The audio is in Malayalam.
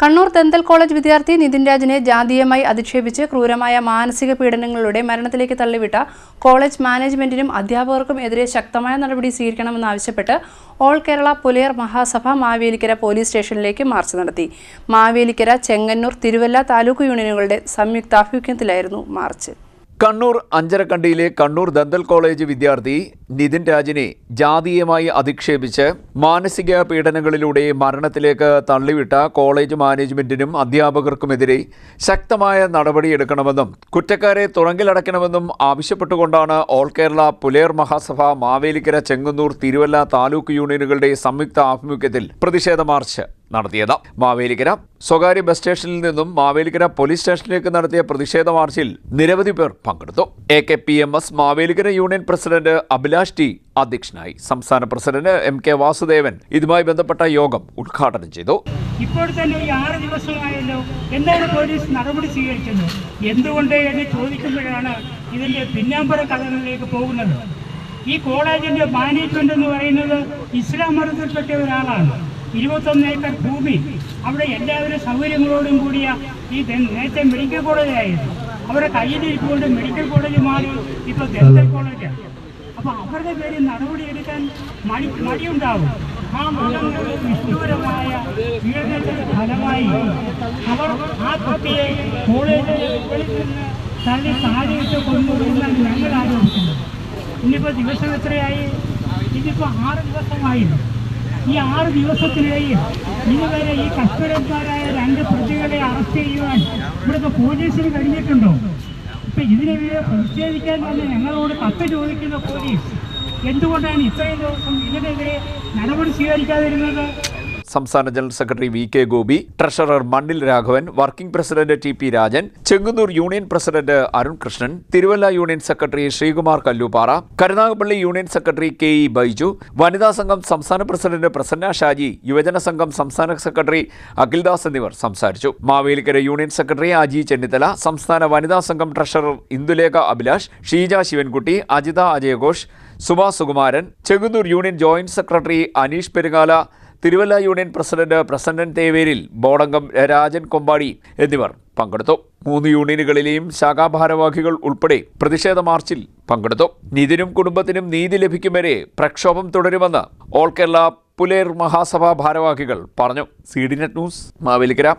കണ്ണൂർ ദന്തൽ കോളേജ് വിദ്യാർത്ഥി നിതിൻ രാജിനെ ജാതീയമായി അധിക്ഷേപിച്ച് ക്രൂരമായ മാനസിക പീഡനങ്ങളിലൂടെ മരണത്തിലേക്ക് തള്ളിവിട്ട കോളേജ് മാനേജ്മെന്റിനും അധ്യാപകർക്കും എതിരെ ശക്തമായ നടപടി സ്വീകരിക്കണമെന്നാവശ്യപ്പെട്ട് ഓൾ കേരള പുലയർ മഹാസഭ മാവേലിക്കര പോലീസ് സ്റ്റേഷനിലേക്ക് മാർച്ച് നടത്തി. മാവേലിക്കര, ചെങ്ങന്നൂർ, തിരുവല്ല താലൂക്ക് യൂണിയനുകളുടെ സംയുക്താഭിമുഖ്യത്തിലായിരുന്നു മാർച്ച്. കണ്ണൂർ അഞ്ചരക്കണ്ടിയിലെ കണ്ണൂർ ദന്തൽ കോളേജ് വിദ്യാർത്ഥി നിതിൻ രാജിനെ ജാതീയമായി അധിക്ഷേപിച്ച് മാനസിക പീഡനങ്ങളിലൂടെ മരണത്തിലേക്ക് തള്ളിവിട്ട കോളേജ് മാനേജ്മെന്റിനും അധ്യാപകർക്കുമെതിരെ ശക്തമായ നടപടിയെടുക്കണമെന്നും കുറ്റക്കാരെ തുറങ്കിലടയ്ക്കണമെന്നും ആവശ്യപ്പെട്ടുകൊണ്ടാണ് ഓൾ കേരള പുലയർ മഹാസഭ മാവേലിക്കര, ചെങ്ങന്നൂർ, തിരുവല്ല താലൂക്ക് യൂണിയനുകളുടെ സംയുക്ത ആഭിമുഖ്യത്തിൽ പ്രതിഷേധ മാർച്ച് നടത്തിയത്. മാവേലിക്കര സ്വകാര്യ ബസ് സ്റ്റേഷനിൽ നിന്നും മാവേലിക്കര പോലീസ് സ്റ്റേഷനിലേക്ക് നടത്തിയ പ്രതിഷേധ മാർച്ചിൽ നിരവധി പേർ പങ്കെടുത്തു. AKPMS Mavelikkara union president Abhilash T അധ്യക്ഷനായി. സംസ്ഥാന പ്രസിഡന്റ് MK വാസുദേവൻ ഇതുമായി ബന്ധപ്പെട്ട യോഗം ഉദ്ഘാടനം ചെയ്തു. ഇപ്പോൾ തന്നെ ഈ 6 ദിവസമായല്ലോ, എന്താണ് പോലീസ് നടപടി സ്വീകരിച്ചത്? എന്തുകൊണ്ട് എന്ന് ചോദിക്കുമ്പോഴാണ് ഇതിന്റെ പിന്നാമ്പറ കഥകളിലേക്ക് പോകുന്നത്. ഈ കോളേജിന്റെ മാനേജ്മെന്റ് എന്ന് പറയുന്നത് ഇസ്ലാം മതത്തിൽപ്പെട്ട ഒരാളാണ്. 21 ഏക്കർ ഭൂമി, അവിടെ എല്ലാവരും സൗകര്യങ്ങളോടും കൂടിയ ഈ നേരത്തെ മെഡിക്കൽ കോളേജായിരുന്നു. അവരുടെ കയ്യിലിരിക്കൊണ്ട് മെഡിക്കൽ കോളേജ് മാറി ഇപ്പോൾ ദന്തൽ കോളേജാണ്. അപ്പോൾ അവരുടെ പേരിൽ നടപടിയെടുക്കാൻ മടിയുണ്ടാവും. ആ മതങ്ങളുടെ നിഷ്ഠൂരമായ പീഡനത്തിന്റെ ഫലമായി അവർ ആ കുട്ടിയെ കോളേജിൽ തള്ളി താഴെയിട്ട് കൊണ്ടുവരുന്നതാണ് ഞങ്ങൾ ആരോപിക്കുന്നത്. ഇന്നിപ്പോൾ ദിവസം എത്രയായി? ഇതിപ്പോൾ 6 ദിവസമായിരുന്നു. ഈ 6 ദിവസത്തിലെയും ഇതുവരെ ഈ കസ്റ്റഡിക്കാരായ 2 പ്രതികളെ അറസ്റ്റ് ചെയ്യുവാൻ ഇവിടുത്തെ പോലീസിന് കഴിഞ്ഞിട്ടുണ്ടോ? ഇപ്പം ഇതിനെതിരെ പ്രതിഷേധിക്കാൻ തന്നെ ഞങ്ങളോട് കത്ത് ചോദിക്കുന്ന പോലീസ് എന്തുകൊണ്ടാണ് ഇത്രയും ദിവസം ഇതിനെതിരെ നടപടി സ്വീകരിക്കാതിരുന്നത്? സംസ്ഥാന general secretary VK Gopi, treasurer Mannil Raghavan, working president TP Rajan, Chengannur union president Arun Krishnan, Thiruvalla union secretary Sreekumar Kallooppara, Karunagappally union secretary KE Baiju, വനിതാ സംഘം സംസ്ഥാന പ്രസിഡന്റ് പ്രസന്ന ഷാജി, യുവജന സംഘം സംസ്ഥാന സെക്രട്ടറി അഖിൽദാസ് എന്നിവർ സംസാരിച്ചു. മാവേലിക്കര യൂണിയൻ സെക്രട്ടറി അജി ചെന്നിത്തല, സംസ്ഥാന വനിതാ സംഘം ട്രഷറർ ഇന്ദുലേഖ അഭിലാഷ്, ഷീജ ശിവൻകുട്ടി, അജിത അജയഘോഷ്, Subha Sukumaran, Chengannur union joint secretary Aneesh Perungala, Thiruvalla union president Prasannan Theveril, ബോർഡംഗം രാജൻ കൊമ്പാടി എന്നിവർ പങ്കെടുത്തു. 3 യൂണിയനുകളിലെയും ശാഖാഭാരവാഹികൾ ഉൾപ്പെടെ പ്രതിഷേധ മാർച്ചിൽ പങ്കെടുത്തു. നിതിനും കുടുംബത്തിനും നീതി ലഭിക്കും വരെ പ്രക്ഷോഭം തുടരുമെന്ന് ഓൾ കേരള പുലയർ മഹാസഭ ഭാരവാഹികൾ പറഞ്ഞു. CDNet news, Mavelikkara.